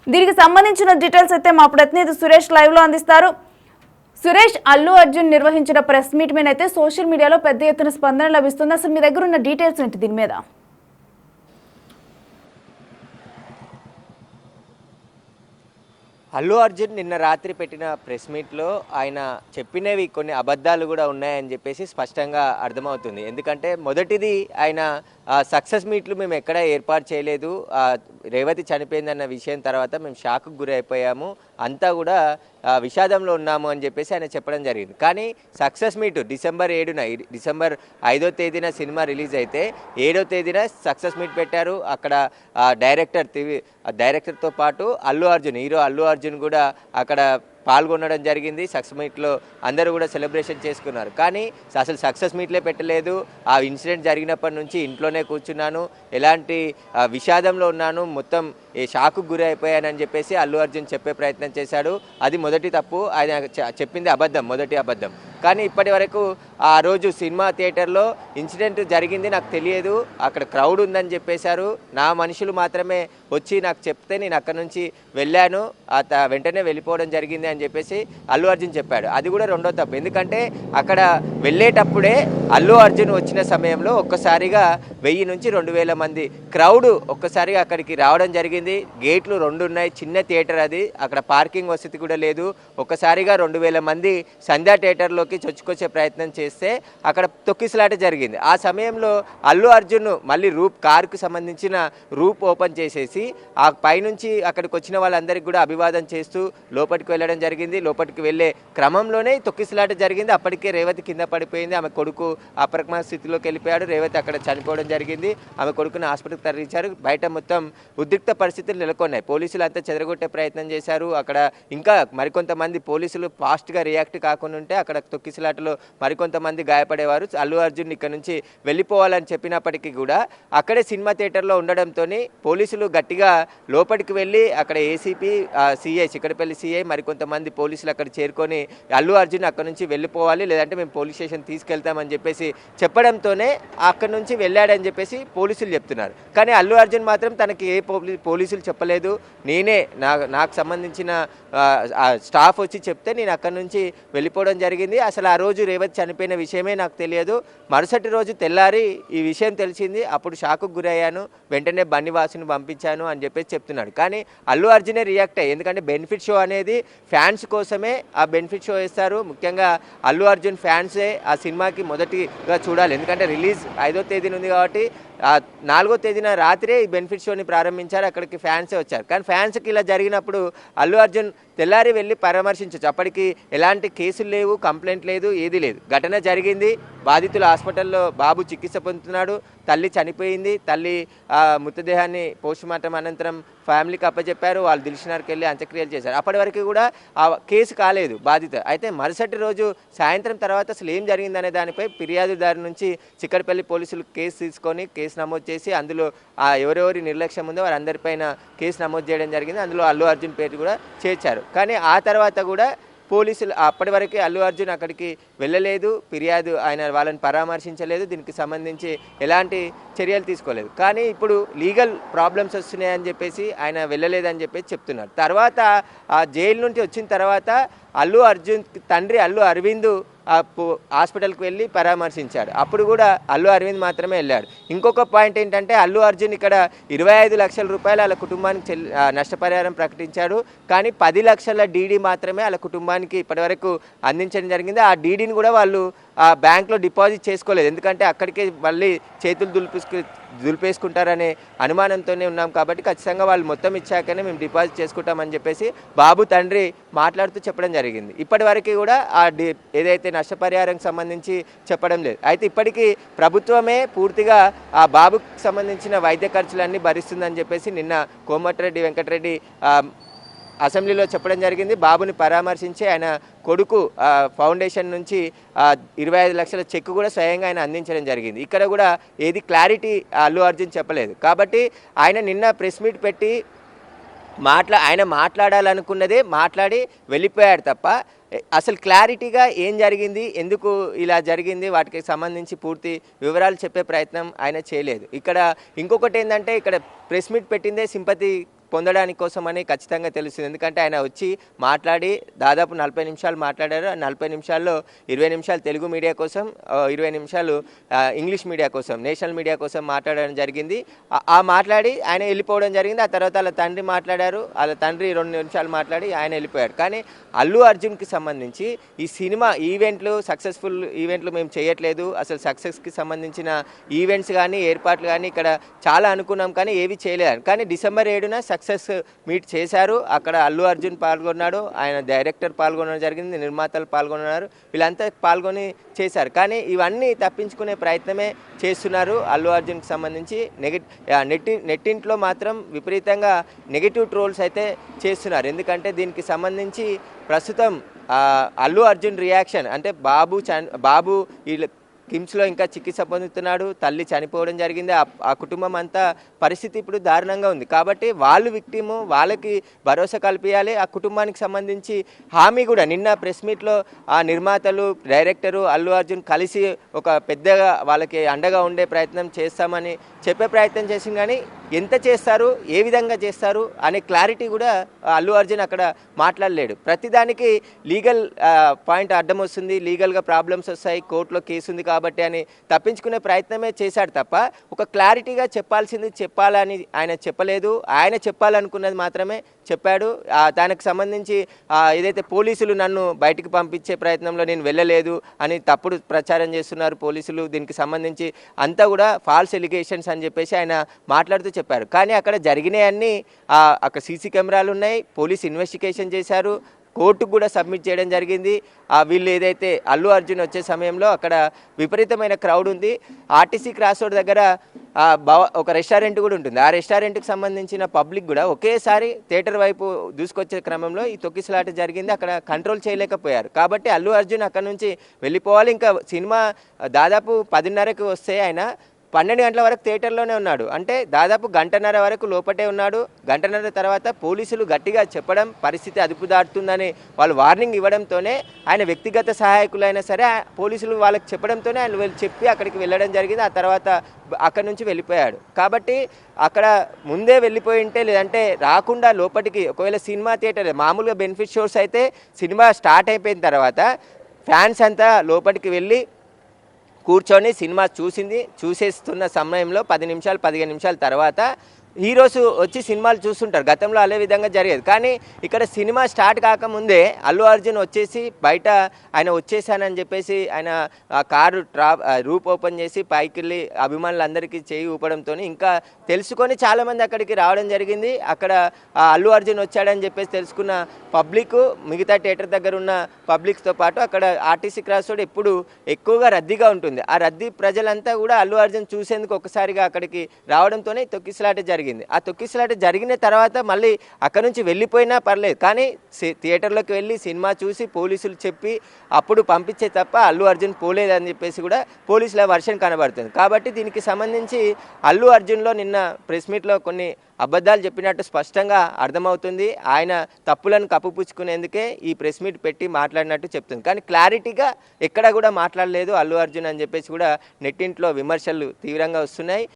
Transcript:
దీనికి సంబంధించిన డీటెయిల్స్ అయితే మా ప్రతినిధి సురేష్ లైవ్ లో అందిస్తారు. సురేష్, అల్లు అర్జున్ నిర్వహించిన ప్రెస్ మీట్ మీద అయితే సోషల్ మీడియాలో పెద్ద ఎత్తున స్పందన లభిస్తుంది. అసలు మీ దగ్గర ఉన్న డీటెయిల్స్ ఏంటి దీని మీద? అల్లు అర్జున్ నిన్న రాత్రి పెట్టిన ప్రెస్ మీట్లో ఆయన చెప్పినవి కొన్ని అబద్ధాలు కూడా ఉన్నాయని చెప్పేసి స్పష్టంగా అర్థమవుతుంది. ఎందుకంటే మొదటిది ఆయన సక్సెస్ మీట్లు మేము ఎక్కడా ఏర్పాటు చేయలేదు, రేవతి చనిపోయిందన్న విషయం తర్వాత మేము షాక్కు గురైపోయాము, అంతా కూడా విషాదంలో ఉన్నాము అని చెప్పేసి ఆయన చెప్పడం జరిగింది. కానీ సక్సెస్ మీట్ డిసెంబర్ 7న డిసెంబర్ 5వ తేదీన సినిమా రిలీజ్ అయితే 7వ తేదీన సక్సెస్ మీట్ పెట్టారు. అక్కడ డైరెక్టర్తో పాటు హీరో అల్లు అర్జున్ కూడా అక్కడ పాల్గొనడం జరిగింది. సక్సెస్ మీట్లో అందరూ కూడా సెలబ్రేషన్ చేసుకున్నారు. కానీ అసలు సక్సెస్ మీట్లే పెట్టలేదు. ఆ ఇన్సిడెంట్ జరిగినప్పటి నుంచి ఇంట్లోనే కూర్చున్నాను, ఎలాంటి విషాదంలో ఉన్నాను, మొత్తం షాక్కు గురి అయిపోయానని చెప్పేసి అల్లు అర్జున్ చెప్పే ప్రయత్నం చేశాడు. అది మొదటి తప్పు. ఆయన చెప్పింది అబద్ధం, మొదటి అబద్ధం. కానీ ఇప్పటి వరకు ఆ రోజు సినిమా థియేటర్లో ఇన్సిడెంట్ జరిగింది నాకు తెలియదు, అక్కడ క్రౌడ్ ఉందని చెప్పేశారు, నా మనుషులు మాత్రమే వచ్చి నాకు చెప్తే నేను అక్కడ నుంచి వెళ్ళాను, వెంటనే వెళ్ళిపోవడం జరిగింది అని చెప్పేసి అల్లు అర్జున్ చెప్పాడు. అది కూడా రెండో తప్పు. ఎందుకంటే అక్కడ వెళ్ళేటప్పుడే అల్లు అర్జున్ వచ్చిన సమయంలో ఒక్కసారిగా 1000 నుంచి 2000 మంది క్రౌడ్ ఒక్కసారిగా అక్కడికి రావడం జరిగింది. గేట్లు 2 ఉన్నాయి, చిన్న థియేటర్ అది, అక్కడ పార్కింగ్ వసతి కూడా లేదు. ఒక్కసారిగా 2000 మంది సంధ్యా థియేటర్లోకి చొచ్చుకొచ్చే ప్రయత్నం చేస్తే అక్కడ తొక్కిసలాట జరిగింది. ఆ సమయంలో అల్లు అర్జున్ మళ్ళీ కారుకు సంబంధించిన రూప్ ఓపెన్ చేసేసి ఆ పైనుంచి అక్కడికి వచ్చిన వాళ్ళందరికీ కూడా అభివాదం చేస్తూ లోపలికి వెళ్ళడం జరిగింది. లోపలికి వెళ్ళే క్రమంలోనే తొక్కిసలాట జరిగింది. అప్పటికే రేవతి కింద పడిపోయింది, ఆమె కొడుకు అప్రకమ స్థితిలోకి వెళ్ళిపోయాడు, రేవతి అక్కడ చనిపోవడం జరిగింది. ఆమె కొడుకుని హాస్పిటల్కి తరలించారు. బయట మొత్తం ఉద్రిక్త పరిస్థితులు నెలకొన్నాయి. పోలీసులు అంతా చెదరగొట్టే ప్రయత్నం చేశారు. అక్కడ ఇంకా మరికొంతమంది పోలీసులు ఫాస్ట్గా రియాక్ట్ కాకుండా ఉంటే అక్కడ తొక్కిసలాటలో మరికొంతమంది గాయపడేవారు. అల్లు అర్జున్ ఇక్కడ నుంచి వెళ్ళిపోవాలని చెప్పినప్పటికీ కూడా అక్కడే సినిమా థియేటర్లో ఉండడంతో పోలీసులు గట్టిగా లోపలికి వెళ్ళి అక్కడ ఏసీపీ, సిఐ, చిక్కడపల్లి సిఐ, మరికొంతమంది పోలీసులు అక్కడ చేరుకొని అల్లు అర్జున్ అక్కడ నుంచి వెళ్ళిపోవాలి, లేదంటే మేము పోలీస్ స్టేషన్ తీసుకెళ్తామని చెప్పేసి చెప్పడంతోనే అక్కడి నుంచి వెళ్ళాడని చెప్పేసి పోలీసులు చెప్తున్నారు. కానీ అల్లు అర్జున్ మాత్రం తనకి ఏ పోలీసులు చెప్పలేదు, నేనే నాకు సంబంధించిన స్టాఫ్ వచ్చి చెప్తే నేను అక్కడి నుంచి వెళ్ళిపోవడం జరిగింది. అసలు ఆ రోజు రేవతి చనిపోయిన విషయమే నాకు తెలియదు, మరుసటి రోజు తెల్లారి ఈ విషయం తెలిసింది, అప్పుడు షాక్కు గురయ్యాను, వెంటనే బన్నివాసుని పంపించాను అని చెప్పేసి చెప్తున్నాడు. కానీ అల్లు అర్జునే రియాక్ట్ అయ్యి, ఎందుకంటే బెనిఫిట్ షో అనేది ఫ్యాన్స్ కోసమే ఆ బెనిఫిట్ షో వేస్తారు. ముఖ్యంగా అల్లు అర్జున్ ఫ్యాన్సే ఆ సినిమాకి మొదటిగా చూడాలి. ఎందుకంటే రిలీజ్ 5వ తేదీన ఉంది కాబట్టి 4వ తేదీన రాత్రే ఈ బెనిఫిట్ షోని ప్రారంభించారు, అక్కడికి ఫ్యాన్సే వచ్చారు. కానీ ఫ్యాన్స్కి ఇలా జరిగినప్పుడు అల్లు అర్జున్ తెల్లారి వెళ్ళి పరామర్శించవచ్చు. అప్పటికి ఎలాంటి కేసులు లేవు, కంప్లైంట్ లేదు, ఏది లేదు. ఘటన జరిగింది, బాధితులు హాస్పిటల్లో బాబు చికిత్స పొందుతున్నాడు, తల్లి చనిపోయింది, తల్లి మృతదేహాన్ని పోస్టుమార్టం అనంతరం ఫ్యామిలీకి అప్పచెప్పారు, వాళ్ళు దిల్షనార్కి వెళ్ళి అంత్యక్రియలు చేశారు. అప్పటి వరకు కూడా ఆ కేసు కాలేదు బాధిత. అయితే మరుసటి రోజు సాయంత్రం తర్వాత అసలు ఏం జరిగిందనే దానిపై ఫిర్యాదుదారు నుంచి చిక్కడపల్లి పోలీసులు కేసు తీసుకొని కేసు నమోదు చేసి అందులో ఎవరెవరి నిర్లక్ష్యం ఉందో వారందరిపైన కేసు నమోదు చేయడం జరిగింది. అందులో అల్లు అర్జున్ పేరు కూడా చేర్చారు. కానీ ఆ తర్వాత కూడా పోలీసులు అప్పటి వరకే అల్లు అర్జున్ అక్కడికి వెళ్ళలేదు, ఫిర్యాదు ఆయన వాళ్ళని పరామర్శించలేదు, దీనికి సంబంధించి ఎలాంటి చర్యలు తీసుకోలేదు. కానీ ఇప్పుడు లీగల్ ప్రాబ్లమ్స్ వస్తున్నాయని చెప్పేసి ఆయన వెళ్ళలేదని చెప్పేసి చెప్తున్నారు. తర్వాత ఆ జైలు నుండి వచ్చిన తర్వాత అల్లు అర్జున్ తండ్రి అల్లు అరవింద్ హాస్పిటల్కి వెళ్ళి పరామర్శించాడు. అప్పుడు కూడా అల్లు అరవింద్ మాత్రమే వెళ్ళాడు. ఇంకొక పాయింట్ ఏంటంటే అల్లు అర్జున్ ఇక్కడ 25 లక్షల రూపాయలు వాళ్ళ కుటుంబానికి నష్టపరిహారం ప్రకటించాడు. కానీ 10 లక్షల డీడీ మాత్రమే వాళ్ళ కుటుంబానికి ఇప్పటివరకు అందించడం జరిగింది. ఆ డీడీని కూడా వాళ్ళు బ్యాంక్లో డిపాజిట్ చేసుకోలేదు, ఎందుకంటే అక్కడికే మళ్ళీ చేతులు దులిపేసుకుంటారనే అనుమానంతోనే ఉన్నాం కాబట్టి ఖచ్చితంగా వాళ్ళు మొత్తం ఇచ్చాకనే మేము డిపాజిట్ చేసుకుంటామని చెప్పేసి బాబు తండ్రి మాట్లాడుతూ చెప్పడం జరిగింది. ఇప్పటి వరకు కూడా ఏదైతే నష్టపరిహారం సంబంధించి చెప్పడం లేదు. అయితే ఇప్పటికీ ప్రభుత్వమే పూర్తిగా ఆ బాబుకి సంబంధించిన వైద్య ఖర్చులన్నీ భరిస్తుందని చెప్పేసి నిన్న కోమటిరెడ్డి వెంకటరెడ్డి అసెంబ్లీలో చెప్పడం జరిగింది. బాబుని పరామర్శించి ఆయన కొడుకు ఫౌండేషన్ నుంచి 25 లక్షల చెక్ కూడా స్వయంగా ఆయన అందించడం జరిగింది. ఇక్కడ కూడా ఏది క్లారిటీ అల్లు అర్జున్ చెప్పలేదు. కాబట్టి ఆయన నిన్న ప్రెస్ మీట్ పెట్టి ఆయన మాట్లాడాలనుకున్నదే మాట్లాడి వెళ్ళిపోయాడు తప్ప అసలు క్లారిటీగా ఏం జరిగింది, ఎందుకు ఇలా జరిగింది, వాటికి సంబంధించి పూర్తి వివరాలు చెప్పే ప్రయత్నం ఆయన చేయలేదు. ఇక్కడ ఇంకొకటి ఏంటంటే ఇక్కడ ప్రెస్ మీట్ పెట్టిందే సింపతి పొందడానికి కోసమని ఖచ్చితంగా తెలుస్తుంది. ఎందుకంటే ఆయన వచ్చి మాట్లాడి దాదాపు 40 నిమిషాలు మాట్లాడారు. ఆ 40 నిమిషాల్లో 20 నిమిషాలు తెలుగు మీడియా కోసం, 20 నిమిషాలు ఇంగ్లీష్ మీడియా కోసం, నేషనల్ మీడియా కోసం మాట్లాడడం జరిగింది. ఆ మాట్లాడి ఆయన వెళ్ళిపోవడం జరిగింది. ఆ తర్వాత వాళ్ళ తండ్రి మాట్లాడారు. వాళ్ళ తండ్రి 2 నిమిషాలు మాట్లాడి ఆయన వెళ్ళిపోయారు. కానీ అల్లు అర్జున్కి సంబంధించి ఈ సినిమా ఈవెంట్లు, సక్సెస్ఫుల్ ఈవెంట్లు మేము చేయట్లేదు, అసలు సక్సెస్కి సంబంధించిన ఈవెంట్స్ కానీ ఏర్పాట్లు కానీ ఇక్కడ చాలా అనుకున్నాం కానీ ఏవి చేయలేదు. కానీ డిసెంబర్ 7న సక్సెస్ మీట్ చేశారు. అక్కడ అల్లు అర్జున్ పాల్గొన్నాడు, ఆయన డైరెక్టర్ పాల్గొనడం జరిగింది, నిర్మాతలు పాల్గొన్నారు, వీళ్ళంతా పాల్గొని చేశారు. కానీ ఇవన్నీ తప్పించుకునే ప్రయత్నమే చేస్తున్నారు అల్లు అర్జున్కి సంబంధించి. నెట్టింట్లో మాత్రం విపరీతంగా నెగిటివ్ ట్రోల్స్ అయితే చేస్తున్నారు. ఎందుకంటే దీనికి సంబంధించి ప్రస్తుతం అల్లు అర్జున్ రియాక్షన్ అంటే బాబు వీళ్ళ కిమ్స్లో ఇంకా చికిత్స పొందుతున్నాడు, తల్లి చనిపోవడం జరిగింది, ఆ కుటుంబం అంతా పరిస్థితి ఇప్పుడు దారుణంగా ఉంది. కాబట్టి వాళ్ళు విక్టిము, వాళ్ళకి భరోసా కల్పించాలి. ఆ కుటుంబానికి సంబంధించి హామీ కూడా నిన్న ప్రెస్ మీట్లో ఆ నిర్మాతలు, డైరెక్టరు, అల్లు అర్జున్ కలిసి ఒక పెద్దగా వాళ్ళకి అండగా ఉండే ప్రయత్నం చేస్తామని చెప్పే ప్రయత్నం చేసింది. కానీ ఎంత చేస్తారు, ఏ విధంగా చేస్తారు అనే క్లారిటీ కూడా అల్లు అర్జున్ అక్కడ మాట్లాడలేడు. ప్రతిదానికి లీగల్ పాయింట్ అడ్డం వస్తుంది, లీగల్గా ప్రాబ్లమ్స్ వస్తాయి, కోర్టులో కేసు ఉంది కాబట్టి అని తప్పించుకునే ప్రయత్నమే చేశాడు తప్ప ఒక క్లారిటీగా చెప్పాల్సింది చెప్పాలని ఆయన చెప్పలేదు. ఆయన చెప్పాలనుకున్నది మాత్రమే చెప్పాడు. దానికి సంబంధించి ఏదైతే పోలీసులు నన్ను బయటికి పంపించే ప్రయత్నంలో నేను వెళ్ళలేదు అని తప్పుడు ప్రచారం చేస్తున్నారు పోలీసులు, దీనికి సంబంధించి అంతా కూడా ఫాల్స్ ఎలిగేషన్స్ అని చెప్పేసి ఆయన మాట్లాడుతూ చెప్పారు. కానీ అక్కడ జరిగినాయన్నీ అక్కడ సీసీ కెమెరాలు ఉన్నాయి, పోలీస్ ఇన్వెస్టిగేషన్ చేశారు, కోర్టుకు కూడా సబ్మిట్ చేయడం జరిగింది. వీళ్ళు ఏదైతే అల్లు అర్జున్ వచ్చే సమయంలో అక్కడ విపరీతమైన క్రౌడ్ ఉంది. ఆర్టీసీ క్రాస్ రోడ్ దగ్గర ఒక రెస్టారెంట్ కూడా ఉంటుంది. ఆ రెస్టారెంట్కి సంబంధించిన పబ్లిక్ కూడా ఒకేసారి థియేటర్ వైపు దూసుకొచ్చే క్రమంలో ఈ తొక్కిసలాట జరిగింది. అక్కడ కంట్రోల్ చేయలేకపోయారు. కాబట్టి అల్లు అర్జున్ అక్కడ నుంచి వెళ్ళిపోవాలి. ఇంకా సినిమా దాదాపు 10:30కి వస్తే ఆయన 12 గంటల వరకు థియేటర్లోనే ఉన్నాడు. అంటే దాదాపు గంటన్నర వరకు లోపటే ఉన్నాడు. గంటన్నర తర్వాత పోలీసులు గట్టిగా చెప్పడం పరిస్థితి అదుపు దాటుతుందని వాళ్ళు వార్నింగ్ ఇవ్వడంతోనే ఆయన వ్యక్తిగత సహాయకులైనా సరే పోలీసులు వాళ్ళకి చెప్పడంతోనే ఆయన చెప్పి అక్కడికి వెళ్ళడం జరిగింది. ఆ తర్వాత అక్కడి నుంచి వెళ్ళిపోయాడు. కాబట్టి అక్కడ ముందే వెళ్ళిపోయి ఉంటే, లేదంటే రాకుండా లోపలికి, ఒకవేళ సినిమా థియేటర్ మామూలుగా బెనిఫిట్ షోస్ అయితే సినిమా స్టార్ట్ అయిపోయిన తర్వాత ఫ్యాన్స్ అంతా లోపలికి వెళ్ళి కూర్చొని సినిమా చూసేస్తున్న సమయంలో 10 నిమిషాలు 15 నిమిషాల తర్వాత హీరోస్ వచ్చి సినిమాలు చూస్తుంటారు. గతంలో అదే విధంగా జరిగేది. కానీ ఇక్కడ సినిమా స్టార్ట్ కాకముందే అల్లు అర్జున్ వచ్చేసి బయట ఆయన వచ్చేసానని చెప్పేసి ఆయన ఆ కారు రూప్ ఓపెన్ చేసి పైకి వెళ్ళి అభిమానులందరికీ చేయి ఊపడంతో ఇంకా తెలుసుకొని చాలామంది అక్కడికి రావడం జరిగింది. అక్కడ అల్లు అర్జున్ వచ్చాడని చెప్పేసి తెలుసుకున్న పబ్లిక్, మిగతా థియేటర్ దగ్గర ఉన్న పబ్లిక్తో పాటు అక్కడ ఆర్టీసీ క్రాస్ రోడ్ ఎప్పుడు ఎక్కువగా రద్దీగా ఉంటుంది. ఆ రద్దీ ప్రజలంతా కూడా అల్లు అర్జున్ చూసేందుకు ఒకసారిగా అక్కడికి రావడంతోనే తొక్కిసలాట జరిగింది. ఆ తొక్కిసలాట జరిగిన తర్వాత మళ్ళీ అక్కడ నుంచి వెళ్ళిపోయినా పర్లేదు, కానీ థియేటర్లోకి వెళ్ళి సినిమా చూసి పోలీసులు చెప్పి అప్పుడు పంపించే తప్ప అల్లు అర్జున్ పోలేదని చెప్పేసి కూడా పోలీసుల వర్షన్ కనబడుతుంది. కాబట్టి దీనికి సంబంధించి అల్లు అర్జున్లో నిన్న ప్రెస్ మీట్లో కొన్ని అబద్ధాలు చెప్పినట్టు స్పష్టంగా అర్థమవుతుంది. ఆయన తప్పులను కప్పుపుచ్చుకునేందుకే ఈ ప్రెస్ మీట్ పెట్టి మాట్లాడినట్టు చెప్తుంది. కానీ క్లారిటీగా ఎక్కడ కూడా మాట్లాడలేదు అల్లు అర్జున్ అని చెప్పేసి కూడా నెట్టింట్లో విమర్శలు తీవ్రంగా వస్తున్నాయి.